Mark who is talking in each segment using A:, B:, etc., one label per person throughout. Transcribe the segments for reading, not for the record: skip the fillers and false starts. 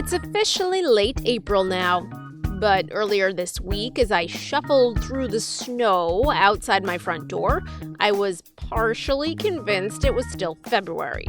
A: It's officially late April now, but earlier this week, as I shuffled through the snow outside my front door, I was partially convinced it was still February.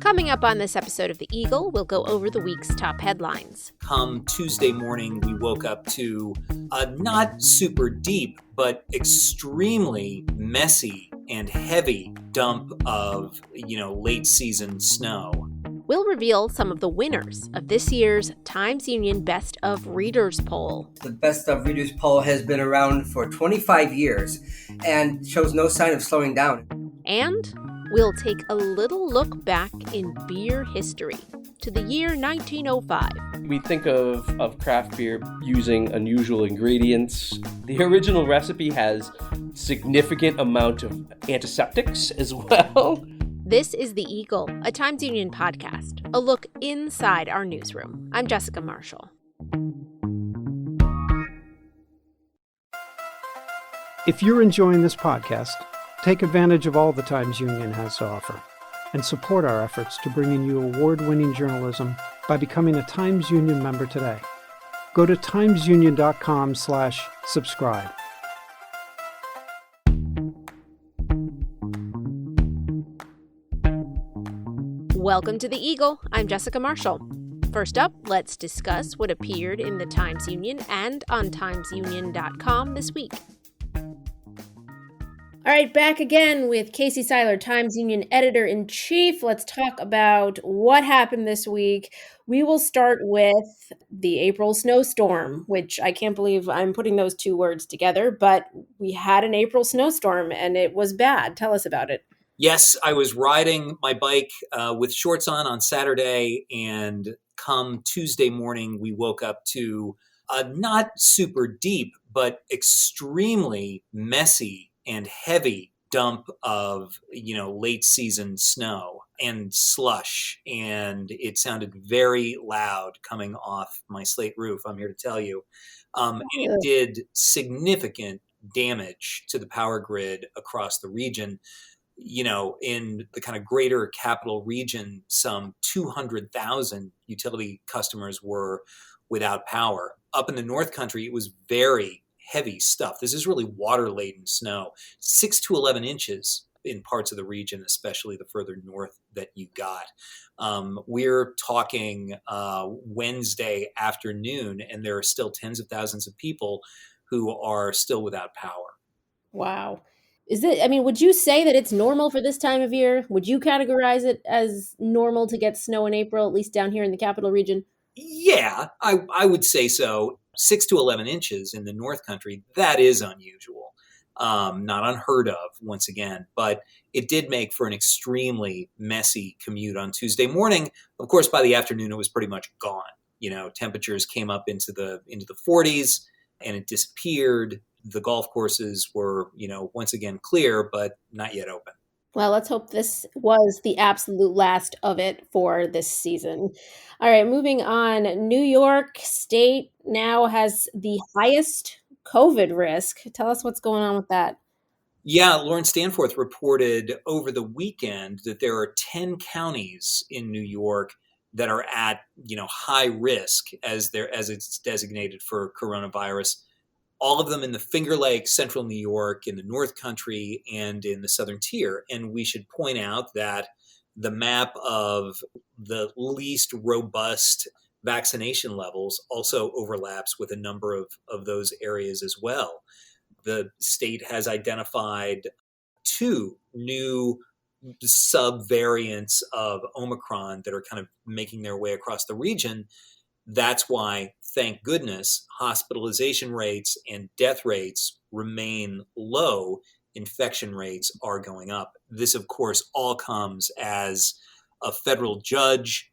A: Coming up on this episode of The Eagle, we'll go over the week's top headlines.
B: Come Tuesday morning, we woke up to a not super deep, but extremely messy and heavy dump of, late season snow.
A: We'll reveal some of the winners of this year's Times Union Best of Readers poll.
C: The Best of Readers poll has been around for 25 years and shows no sign of slowing down.
A: And we'll take a little look back in beer history to the year 1905.
D: We think of craft beer using unusual ingredients. The original recipe has significant amount of antiseptics as well.
A: This is The Eagle, a Times Union podcast, a look inside our newsroom. I'm Jessica Marshall.
E: If you're enjoying this podcast, take advantage of all the Times Union has to offer and support our efforts to bring in you award-winning journalism by becoming a Times Union member today. Go to timesunion.com/subscribe.
A: Welcome to The Eagle. I'm Jessica Marshall. First up, let's discuss what appeared in the Times Union and on timesunion.com this week. All right, back again with Casey Seiler, Times Union Editor-in-Chief. Let's talk about what happened this week. We will start with the April snowstorm, which I can't believe I'm putting those two words together, but we had an April snowstorm and it was bad. Tell us about it.
B: Yes, I was riding my bike with shorts on Saturday, and come Tuesday morning, we woke up to a not super deep, but extremely messy and heavy dump of, late season snow and slush. And it sounded very loud coming off my slate roof, I'm here to tell you. And it did significant damage to the power grid across the region. In the kind of greater capital region, some 200,000 utility customers were without power. Up in the North Country, it was very heavy stuff. This is really water-laden snow, 6 to 11 inches in parts of the region, especially the further north that you got. We're talking Wednesday afternoon, and there are still tens of thousands of people who are still without power.
A: Wow. Would you say that it's normal for this time of year? Would you categorize it as normal to get snow in April, at least down here in the capital region?
B: Yeah, I would say so. 6 to 11 inches in the North Country, that is unusual. Not unheard of, once again, but it did make for an extremely messy commute on Tuesday morning. Of course, by the afternoon, it was pretty much gone. Temperatures came up into the 40s and it disappeared. The golf courses were, once again clear, but not yet open.
A: Well, let's hope this was the absolute last of it for this season. All right, moving on. New York State now has the highest COVID risk. Tell us what's going on with that.
B: Yeah, Lauren Stanforth reported over the weekend that there are 10 counties in New York that are at, high risk as it's designated for coronavirus. All of them in the Finger Lakes, central New York, in the North Country, and in the Southern Tier. And we should point out that the map of the least robust vaccination levels also overlaps with a number of those areas as well. The state has identified 2 new subvariants of Omicron that are kind of making their way across the region. That's why, thank goodness, hospitalization rates and death rates remain low. Infection rates are going up. This, of course, all comes as a federal judge,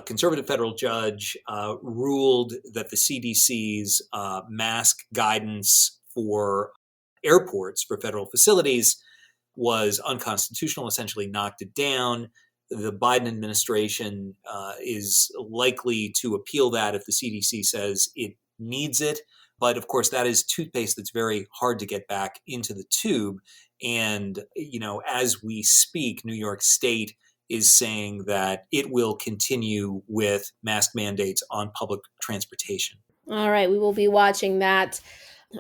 B: conservative federal judge, ruled that the CDC's mask guidance for airports, for federal facilities, was unconstitutional, essentially knocked it down. The Biden administration is likely to appeal that if the CDC says it needs it. But of course, that is toothpaste that's very hard to get back into the tube. And, as we speak, New York State is saying that it will continue with mask mandates on public transportation.
A: All right, we will be watching that.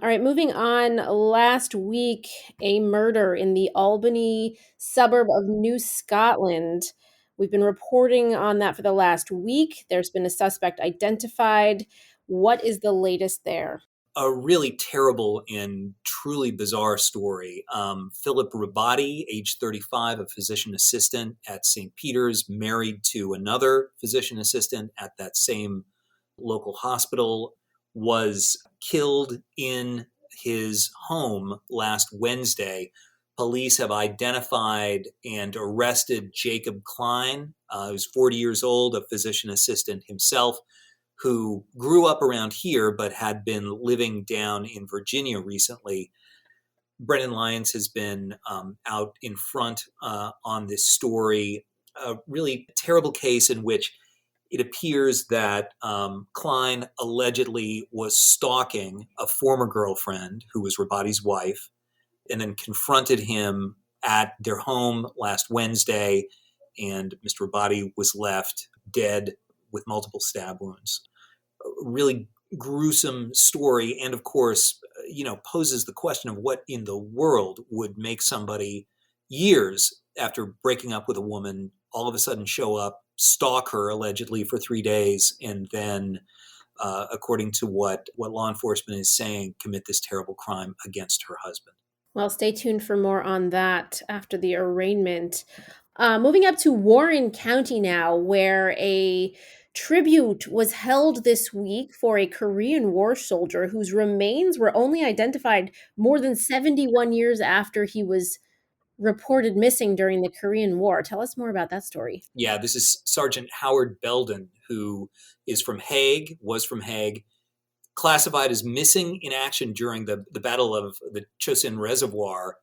A: All right, moving on. Last week, a murder in the Albany suburb of New Scotland. We've been reporting on that for the last week. There's been a suspect identified. What is the latest there?
B: A really terrible and truly bizarre story. Philip Rabati, age 35, a physician assistant at St. Peter's, married to another physician assistant at that same local hospital, was killed in his home last Wednesday. Police have identified and arrested Jacob Klein, who's 40 years old, a physician assistant himself, who grew up around here but had been living down in Virginia recently. Brennan Lyons has been out in front on this story. A really terrible case in which it appears that Klein allegedly was stalking a former girlfriend who was Rabati's wife, and then confronted him at their home last Wednesday, and Mr. Rabati was left dead with multiple stab wounds. A really gruesome story, and of course, poses the question of what in the world would make somebody, years after breaking up with a woman, all of a sudden show up, stalk her allegedly for 3 days, and then, according to what law enforcement is saying, commit this terrible crime against her husband.
A: Well, stay tuned for more on that after the arraignment. Moving up to Warren County now, where a tribute was held this week for a Korean War soldier whose remains were only identified more than 71 years after he was reported missing during the Korean War. Tell us more about that story.
B: Yeah, this is Sergeant Howard Belden, who was from Hague, classified as missing in action during the Battle of the Chosin Reservoir,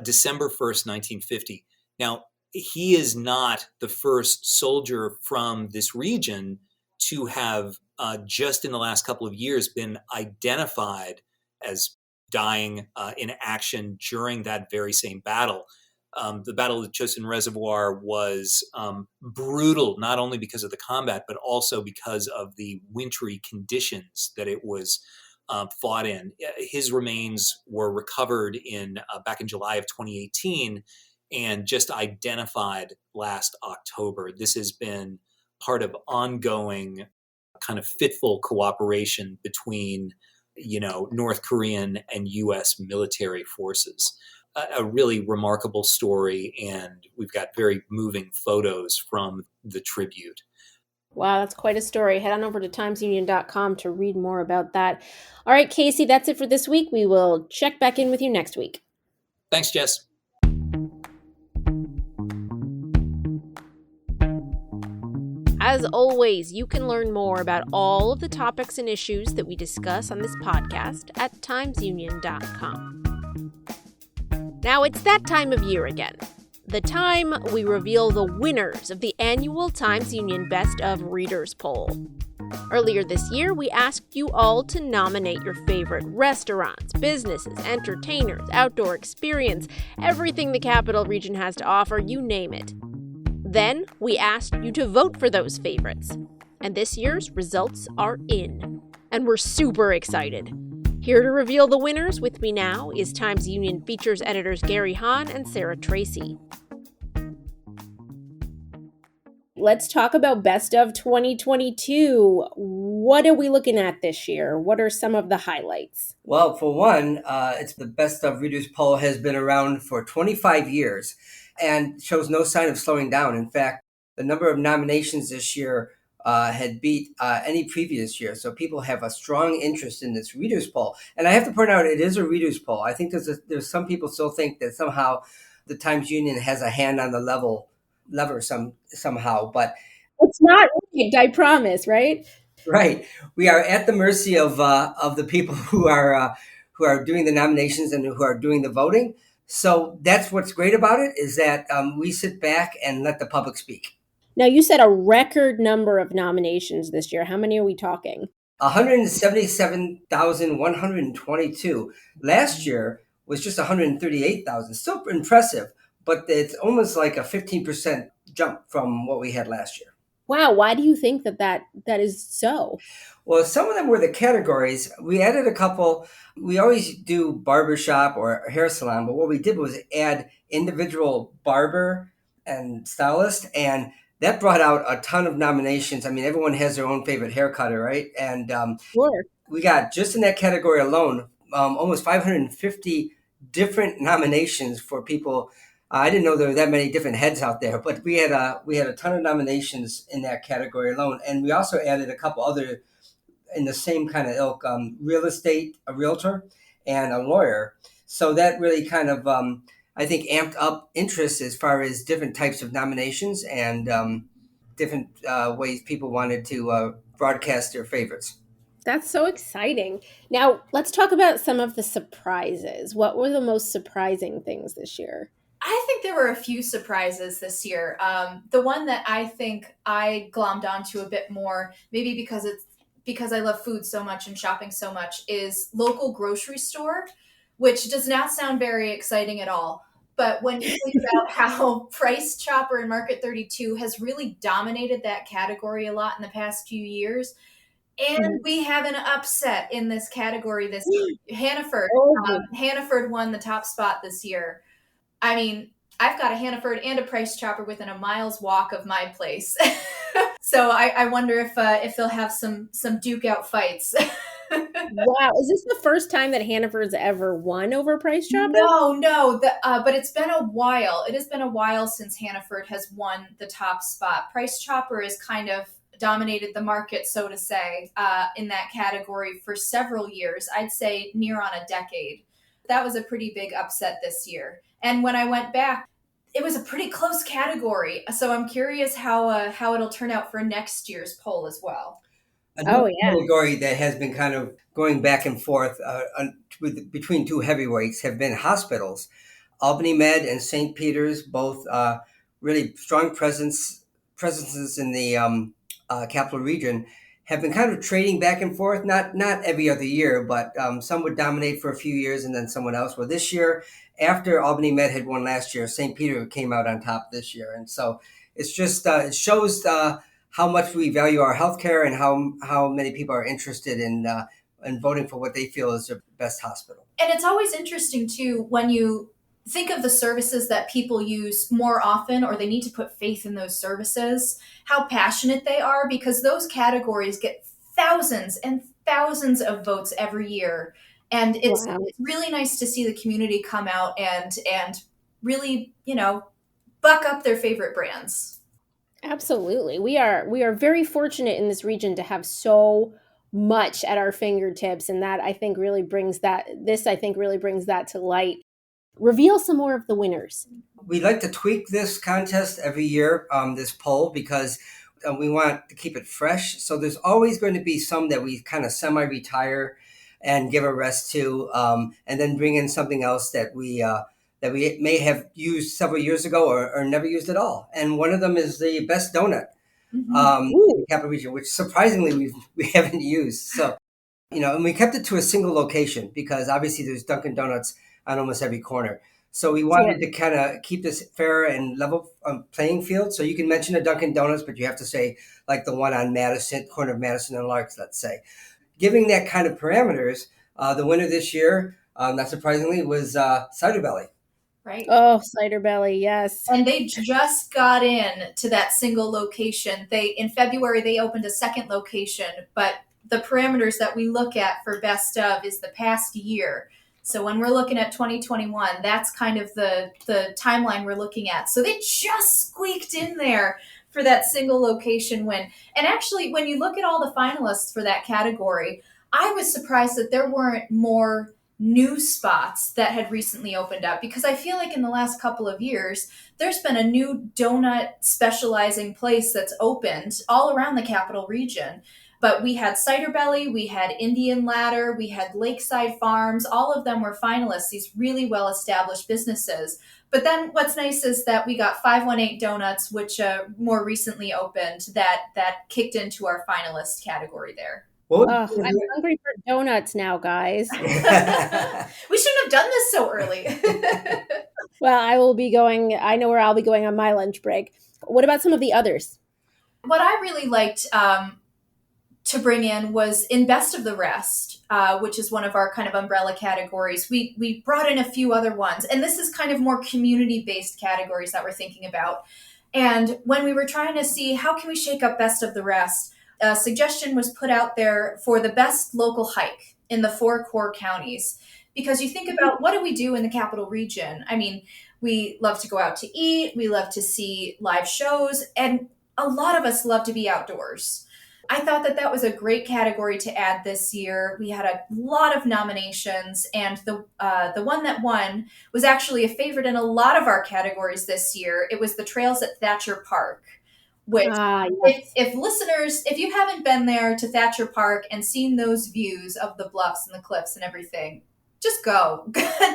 B: December 1st, 1950. Now, he is not the first soldier from this region to have just in the last couple of years been identified as dying in action during that very same battle. The Battle of the Chosin Reservoir was brutal, not only because of the combat, but also because of the wintry conditions that it was fought in. His remains were recovered back in July of 2018 and just identified last October. This has been part of ongoing kind of fitful cooperation between, North Korean and U.S. military forces. A really remarkable story, and we've got very moving photos from the tribute.
A: Wow, that's quite a story. Head on over to timesunion.com to read more about that. All right, Casey, that's it for this week. We will check back in with you next week.
B: Thanks, Jess.
A: As always, you can learn more about all of the topics and issues that we discuss on this podcast at timesunion.com. Now it's that time of year again. The time we reveal the winners of the annual Times Union Best of Readers poll. Earlier this year, we asked you all to nominate your favorite restaurants, businesses, entertainers, outdoor experience, everything the Capital Region has to offer, you name it. Then, we asked you to vote for those favorites. And this year's results are in. And we're super excited. Here to reveal the winners with me now is Times Union Features editors Gary Hahn and Sarah Tracy. Let's talk about Best of 2022. What are we looking at this year? What are some of the highlights?
C: Well, for one, it's the Best of Readers poll has been around for 25 years and shows no sign of slowing down. In fact, the number of nominations this year had beat any previous year. So people have a strong interest in this readers poll. And I have to point out, it is a readers poll. I think there's some people still think that somehow the Times Union has a hand on the lever somehow, but
A: it's not rigged, I promise, right?
C: Right. We are at the mercy of the people who are doing the nominations and who are doing the voting. So that's what's great about it, is that we sit back and let the public speak.
A: Now, you said a record number of nominations this year. How many are we talking?
C: 177,122. Last year was just 138,000. Still impressive, but it's almost like a 15% jump from what we had last year.
A: Wow, why do you think that is so?
C: Well, some of them were the categories. We added a couple. We always do barbershop or hair salon, but what we did was add individual barber and stylist, and that brought out a ton of nominations. I mean, everyone has their own favorite hair cutter, right? And
A: Sure.
C: we got, just in that category alone, almost 550 different nominations for people. I didn't know there were that many different heads out there, but we had a ton of nominations in that category alone, and we also added a couple other in the same kind of ilk: real estate, a realtor, and a lawyer. So that really kind of, I think, amped up interest as far as different types of nominations and different ways people wanted to broadcast their favorites.
A: That's so exciting. Now, let's talk about some of the surprises. What were the most surprising things this year?
F: I think there were a few surprises this year. The one that I think I glommed onto a bit more, maybe because I love food so much and shopping so much, is local grocery store, which does not sound very exciting at all. But when you think about how Price Chopper and Market 32 has really dominated that category a lot in the past few years, and we have an upset in this category this year. Hannaford. Hannaford won the top spot this year. I mean, I've got a Hannaford and a Price Chopper within a mile's walk of my place. So I wonder if they'll have some duke out fights.
A: Wow. Is this the first time that Hannaford's ever won over Price Chopper?
F: No. But it's been a while. It has been a while since Hannaford has won the top spot. Price Chopper has kind of dominated the market, so to say, in that category for several years. I'd say near on a decade. That was a pretty big upset this year. And when I went back, it was a pretty close category. So I'm curious how it'll turn out for next year's poll as well.
C: Another category that has been kind of going back and forth between two heavyweights have been hospitals. Albany Med and St. Peter's, both really strong presences in the capital region, have been kind of trading back and forth, not every other year, but some would dominate for a few years and then someone else. Well, this year, after Albany Med had won last year, St. Peter came out on top this year. And so it's just, it shows how much we value our healthcare and how many people are interested in voting for what they feel is the best hospital.
F: And it's always interesting, too, when you think of the services that people use more often, or they need to put faith in those services, how passionate they are, because those categories get thousands and thousands of votes every year. And it's really nice to see the community come out and really, buck up their favorite brands.
A: Absolutely. We are very fortunate in this region to have so much at our fingertips, and that I think really brings that to light. Reveal some more of the winners.
C: We like to tweak this contest every year, this poll, because we want to keep it fresh. So there's always going to be some that we kind of semi-retire and give a rest to, and then bring in something else that we may have used several years ago or never used at all. And one of them is the best donut in the capital region, which surprisingly we haven't used. So, and we kept it to a single location because obviously there's Dunkin' Donuts on almost every corner. So we wanted to kind of keep this fair and level playing field. So you can mention a Dunkin' Donuts, but you have to say like the one on Madison, corner of Madison and Larks, let's say. Giving that kind of parameters, the winner this year, not surprisingly, was Cider Belly.
F: Right.
A: Oh, Cider Belly, yes.
F: And they just got in to that single location. In February, they opened a second location, but the parameters that we look at for best of is the past year. So when we're looking at 2021, that's kind of the timeline we're looking at. So they just squeaked in there for that single location win. And actually, when you look at all the finalists for that category, I was surprised that there weren't more new spots that had recently opened up, because I feel like in the last couple of years, there's been a new donut specializing place that's opened all around the capital region. But we had Cider Belly, we had Indian Ladder, we had Lakeside Farms. All of them were finalists, these really well-established businesses. But then what's nice is that we got 518 Donuts, which more recently opened, that kicked into our finalist category there.
A: I'm hungry for donuts now, guys.
F: We shouldn't have done this so early.
A: Well, I know where I'll be going on my lunch break. What about some of the others?
F: What I really liked to bring in was in Best of the Rest, which is one of our kind of umbrella categories. We brought in a few other ones, and this is kind of more community-based categories that we're thinking about. And when we were trying to see how can we shake up Best of the Rest, a suggestion was put out there for the best local hike in the 4 core counties. Because you think about what do we do in the capital region? I mean, we love to go out to eat, we love to see live shows, and a lot of us love to be outdoors. I thought that was a great category to add this year. We had a lot of nominations, and the one that won was actually a favorite in a lot of our categories this year. It was the trails at Thatcher Park, which
A: yes.
F: if listeners, if you haven't been there to Thatcher Park and seen those views of the bluffs and the cliffs and everything, just go.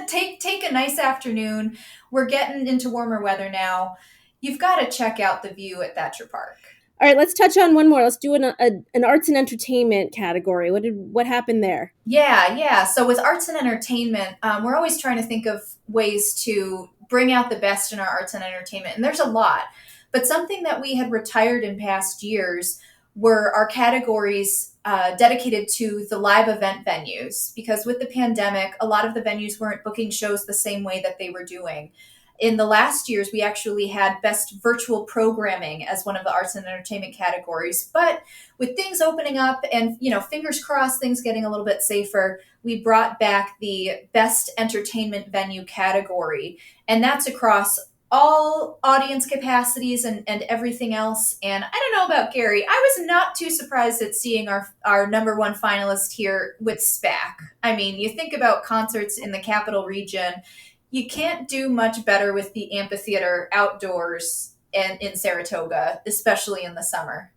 F: Take a nice afternoon. We're getting into warmer weather now. You've got to check out the view at Thatcher Park.
A: All right, let's touch on one more. Let's do an arts and entertainment category. What happened there?
F: Yeah. So with arts and entertainment, we're always trying to think of ways to bring out the best in our arts and entertainment, and there's a lot. But something that we had retired in past years were our categories dedicated to the live event venues, because with the pandemic, a lot of the venues weren't booking shows the same way that they were doing. In the last years, we actually had best virtual programming as one of the arts and entertainment categories. But with things opening up and, fingers crossed, things getting a little bit safer, we brought back the best entertainment venue category. And that's across all audience capacities and everything else. And I don't know about Gary, I was not too surprised at seeing our number one finalist here with SPAC. I mean, you think about concerts in the capital region, you can't do much better with the amphitheater outdoors and in Saratoga, especially in the summer.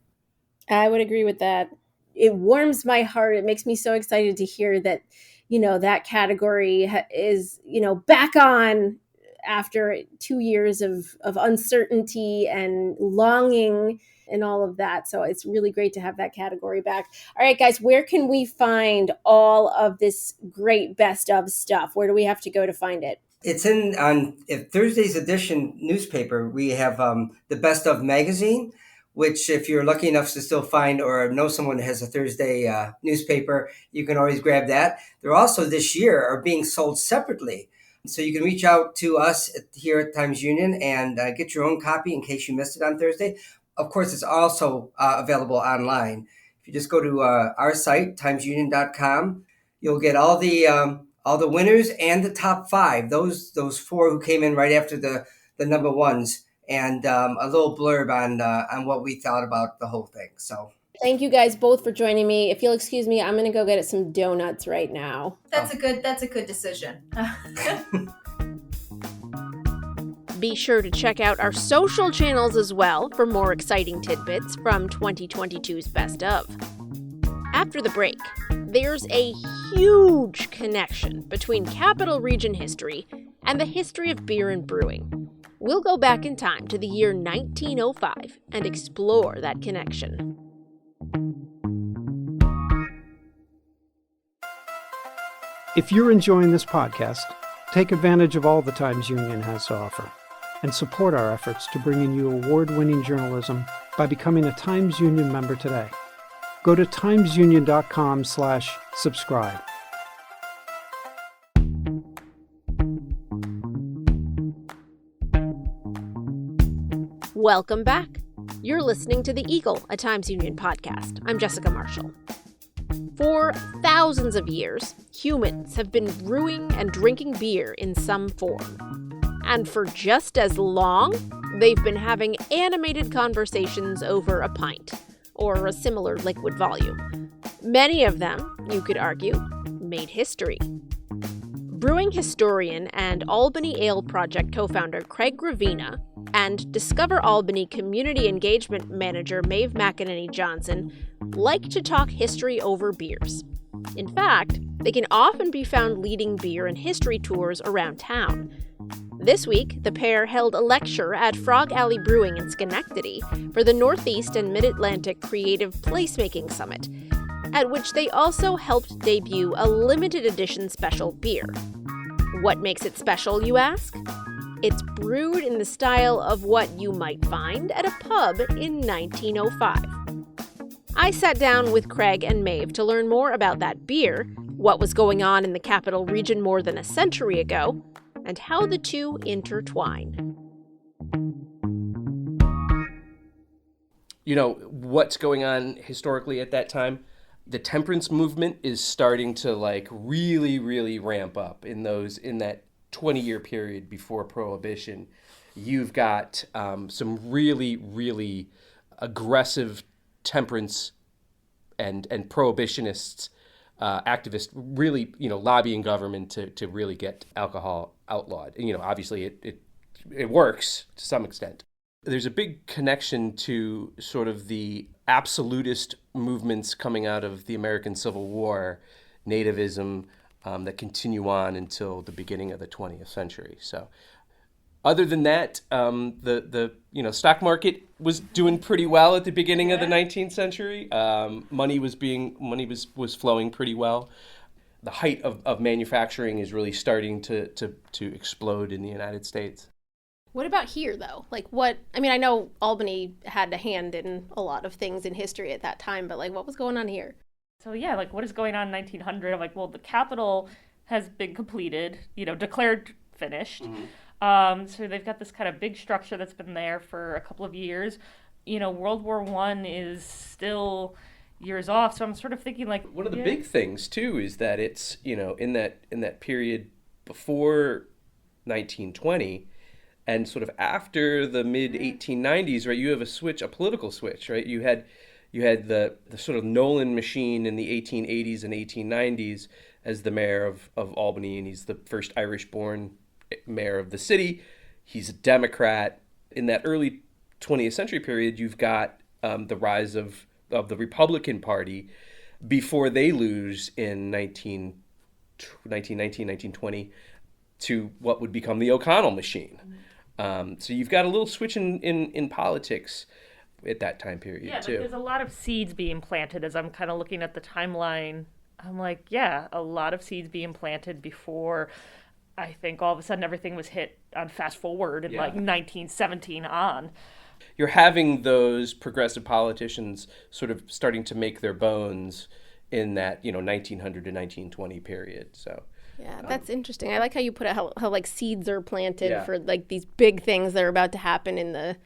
A: I would agree with that. It warms my heart. It makes me so excited to hear that, that category is, back on after 2 years of uncertainty and longing and all of that. So it's really great to have that category back. All right, guys, where can we find all of this great best of stuff? Where do we have to go to find it?
C: It's on Thursday's edition newspaper. We have the Best of magazine, which if you're lucky enough to still find or know someone that has a Thursday newspaper, you can always grab that. They're also this year are being sold separately. So you can reach out to us here at Times Union and get your own copy in case you missed it on Thursday. Of course, it's also available online. If you just go to our site, timesunion.com, you'll get all the winners and the top 5, those 4 who came in right after the number ones, and a little blurb on what we thought about the whole thing. So
A: thank you guys both for joining me. If you'll excuse me, I'm going to go get some donuts right now.
F: That's a good decision.
A: Be sure to check out our social channels as well for more exciting tidbits from 2022's Best Of. After the break, there's a huge connection between Capital Region history and the history of beer and brewing. We'll go back in time to the year 1905 and explore that connection.
E: If you're enjoying this podcast, take advantage of all the Times Union has to offer and support our efforts to bring you award-winning journalism by becoming a Times Union member today. Go to timesunion.com/subscribe.
A: Welcome back. You're listening to The Eagle, a Times Union podcast. I'm Jessica Marshall. For thousands of years, humans have been brewing and drinking beer in some form. And for just as long, they've been having animated conversations over a pint, or a similar liquid volume. Many of them, you could argue, made history. Brewing historian and Albany Ale Project co-founder Craig Gravina and Discover Albany community engagement manager Maeve McEneny Johnson like to talk history over beers. In fact, they can often be found leading beer and history tours around town. This week, the pair held a lecture at Frog Alley Brewing in Schenectady for the Northeast and Mid-Atlantic Creative Placemaking Summit, at which they also helped debut a limited edition special beer. What makes it special, you ask? It's brewed in the style of what you might find at a pub in 1905. I sat down with Craig and Maeve to learn more about that beer, what was going on in the capital region more than a century ago, and how the two intertwine.
D: You know, what's going on historically at that time? The temperance movement is starting to really ramp up in that 20-year period before Prohibition. You've got some really aggressive temperance and prohibitionists, activists, really lobbying government to really get alcohol outlawed. And, obviously it works to some extent. There's a big connection to sort of the absolutist movements coming out of the American Civil War, nativism, that continue on until the beginning of the 20th century. So other than that, the stock market was doing pretty well at the beginning of the 19th century. Money was flowing pretty well. The height of manufacturing is really starting to explode in the United States.
A: What about here, though? I know Albany had a hand in a lot of things in history at that time, but what was going on here?
G: So yeah, what is going on in 1900? The capital has been completed, declared finished. Mm-hmm. So they've got this kind of big structure that's been there for a couple of years. World War I is still years off. So I'm sort of thinking
D: one of the big things too is that it's, in that period before 1920 and sort of after the mid 1890s, right, you have a political switch, right? You had the sort of Nolan machine in the 1880s and 1890s as the mayor of Albany, and he's the first Irish-born mayor of the city. He's a Democrat. In that early 20th century period, you've got the rise of the Republican Party before they lose in 1919, 1920 to what would become the O'Connell machine. So you've got a little switch in politics at that time period, too.
G: There's a lot of seeds being planted as I'm kind of looking at the timeline. I'm a lot of seeds being planted before I think all of a sudden everything was hit on fast forward in 1917 on.
D: You're having those progressive politicians sort of starting to make their bones in that 1900 to 1920 period. So
A: yeah, that's interesting. I like how you put it, how seeds are planted for these big things that are about to happen in the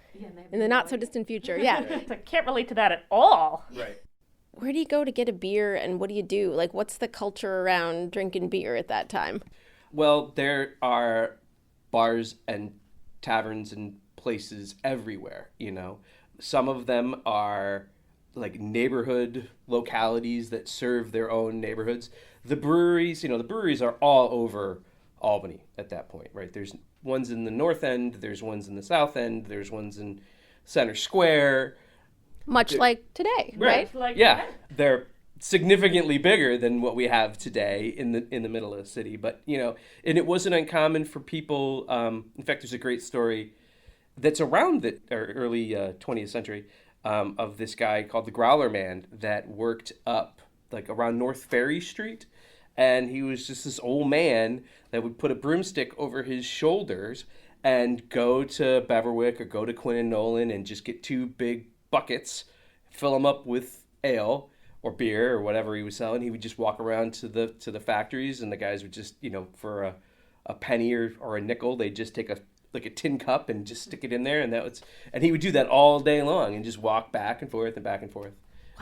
A: not so distant future. Yeah.
G: I can't relate to that at all.
D: Right.
A: Where do you go to get a beer, and what do you do? What's the culture around drinking beer at that time?
D: Well, there are bars and taverns and places everywhere, Some of them are neighborhood localities that serve their own neighborhoods. The breweries are all over Albany at that point, right? There's ones in the north end, there's ones in the south end, there's ones in Center Square.
A: Much like today, right?
D: They're significantly bigger than what we have today in the middle of the city. But, and it wasn't uncommon for people, in fact, there's a great story that's around the early 20th century of this guy called the Growler Man that worked up around North Ferry Street. And he was just this old man that would put a broomstick over his shoulders and go to Beverwyck or go to Quinn and Nolan and just get 2 big buckets, fill them up with ale or beer or whatever he was selling. He would just walk around to the factories, and the guys would just, for a penny or a nickel, they'd just take a tin cup and just stick it in there, and he would do that all day long and just walk back and forth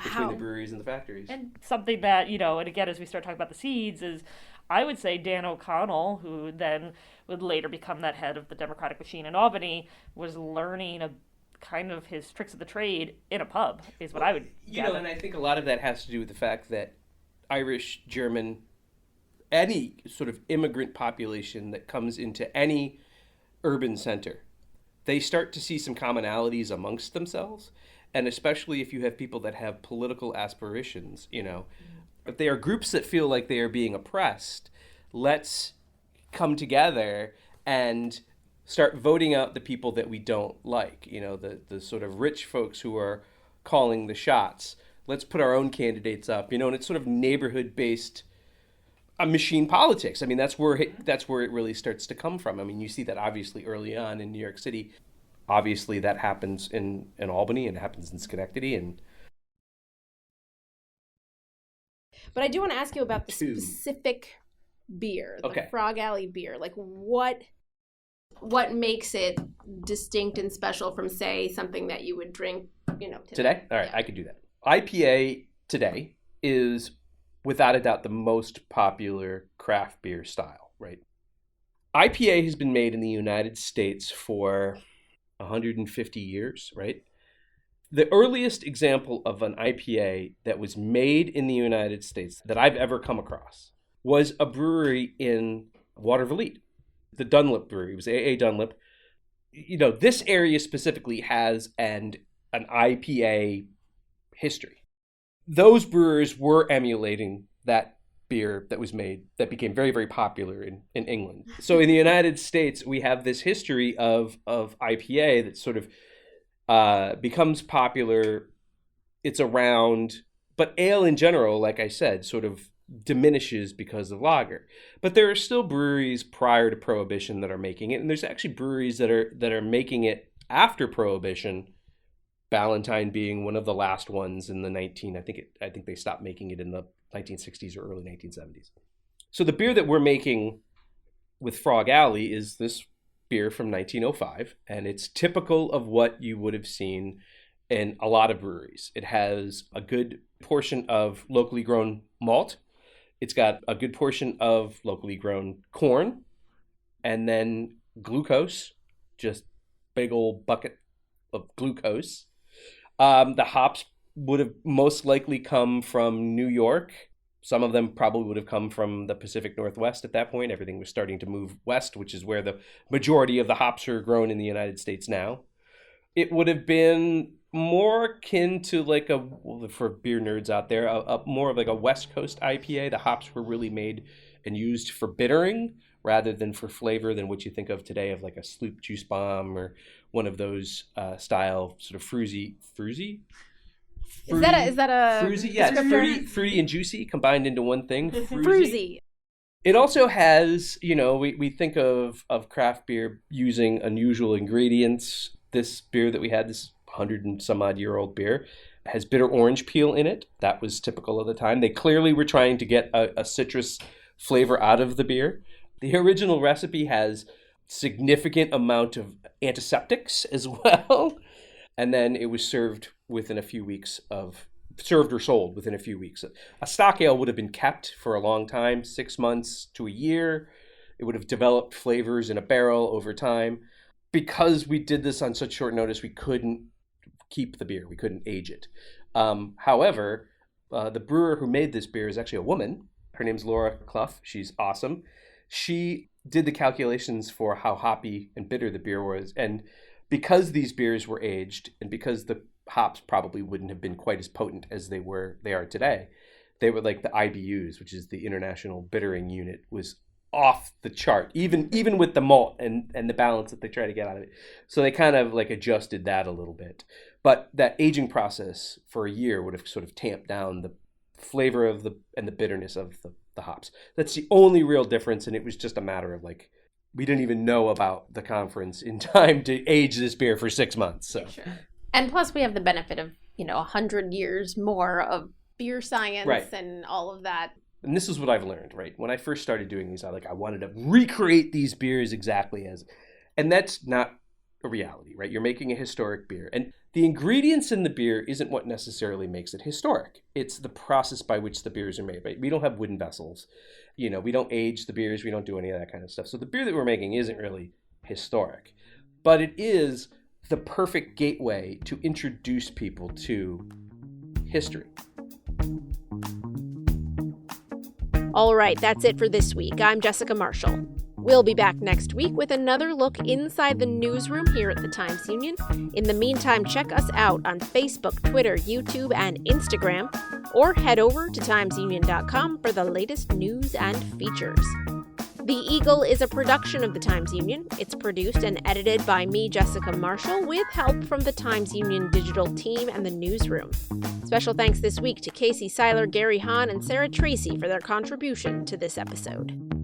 D: between the breweries and the factories.
G: And something that, and again, as we start talking about the seeds, is I would say Dan O'Connell, who then would later become that head of the Democratic machine in Albany, was learning kind of his tricks of the trade in a pub, is what I would gather.
D: And I think a lot of that has to do with the fact that Irish, German, any sort of immigrant population that comes into any urban center, they start to see some commonalities amongst themselves. And especially if you have people that have political aspirations, if they are groups that feel like they are being oppressed, let's come together and start voting out the people that we don't like, the sort of rich folks who are calling the shots. Let's put our own candidates up, and it's sort of neighborhood-based a machine politics. I mean, that's where it really starts to come from. I mean, you see that obviously early on in New York City. Obviously, that happens in Albany and happens in Schenectady.
A: But I do want to ask you about the specific beer, the Frog Alley beer. Like, what makes it distinct and special from, say, something that you would drink, today?
D: All right, I could do that. IPA today is, without a doubt, the most popular craft beer style, right? IPA has been made in the United States for 150 years, right? The earliest example of an IPA that was made in the United States that I've ever come across was a brewery in Watervliet, the Dunlip Brewery. It was A.A. Dunlip. This area specifically has an IPA history. Those brewers were emulating that beer that was made, that became very, very popular in England. So in the United States, we have this history of IPA that sort of becomes popular. It's around, but ale in general, like I said, sort of diminishes because of lager. But there are still breweries prior to Prohibition that are making it, and there's actually breweries that are making it after Prohibition. Ballantine being one of the last ones in the I think they stopped making it in the 1960s or early 1970s. So the beer that we're making with Frog Alley is this beer from 1905, and it's typical of what you would have seen in a lot of breweries. It has a good portion of locally grown malt. It's got a good portion of locally grown corn, and then glucose, just big old bucket of glucose. The hops would have most likely come from New York. Some of them probably would have come from the Pacific Northwest at that point. Everything was starting to move west, which is where the majority of the hops are grown in the United States now. It would have been more akin to for beer nerds out there, more of like a West Coast IPA. The hops were really made and used for bittering rather than for flavor than what you think of today of like a Sloop Juice Bomb or one of those style sort of fruity?
A: Is that a
D: fruity? Yeah, it's fruity and juicy combined into one thing.
A: Fruity.
D: It also has, we think of craft beer using unusual ingredients. This beer that we had, this 100 and some odd year old beer, has bitter orange peel in it. That was typical of the time. They clearly were trying to get a citrus flavor out of the beer. The original recipe has significant amount of antiseptics as well. And then it was served or sold within a few weeks. A stock ale would have been kept for a long time, 6 months to a year. It would have developed flavors in a barrel over time. Because we did this on such short notice, we couldn't keep the beer. We couldn't age it. However, the brewer who made this beer is actually a woman. Her name's Laura Clough. She's awesome. She did the calculations for how hoppy and bitter the beer was. And because these beers were aged and because the hops probably wouldn't have been quite as potent as they are today, they were like the IBUs, which is the International Bittering Unit, was off the chart, even with the malt and the balance that they try to get out of it. So they kind of like adjusted that a little bit. But that aging process for a year would have sort of tamped down the flavor of and the bitterness of the hops. That's the only real difference, and it was just a matter of like, we didn't even know about the conference in time to age this beer for 6 months. So.
A: Sure. And plus we have the benefit of, 100 years more of beer science, right, and all of that.
D: And this is what I've learned, right? When I first started doing these, I wanted to recreate these beers exactly as, and that's not a reality, right? You're making a historic beer, and the ingredients in the beer isn't what necessarily makes it historic. It's the process by which the beers are made, right? We don't have wooden vessels. We don't age the beers. We don't do any of that kind of stuff. So the beer that we're making isn't really historic, but it is the perfect gateway to introduce people to history.
A: All right, that's it for this week. I'm Jessica Marshall. We'll be back next week with another look inside the newsroom here at the Times-Union. In the meantime, check us out on Facebook, Twitter, YouTube, and Instagram, or head over to timesunion.com for the latest news and features. The Eagle is a production of the Times-Union. It's produced and edited by me, Jessica Marshall, with help from the Times-Union digital team and the newsroom. Special thanks this week to Casey Seiler, Gary Hahn, and Sarah Tracy for their contribution to this episode.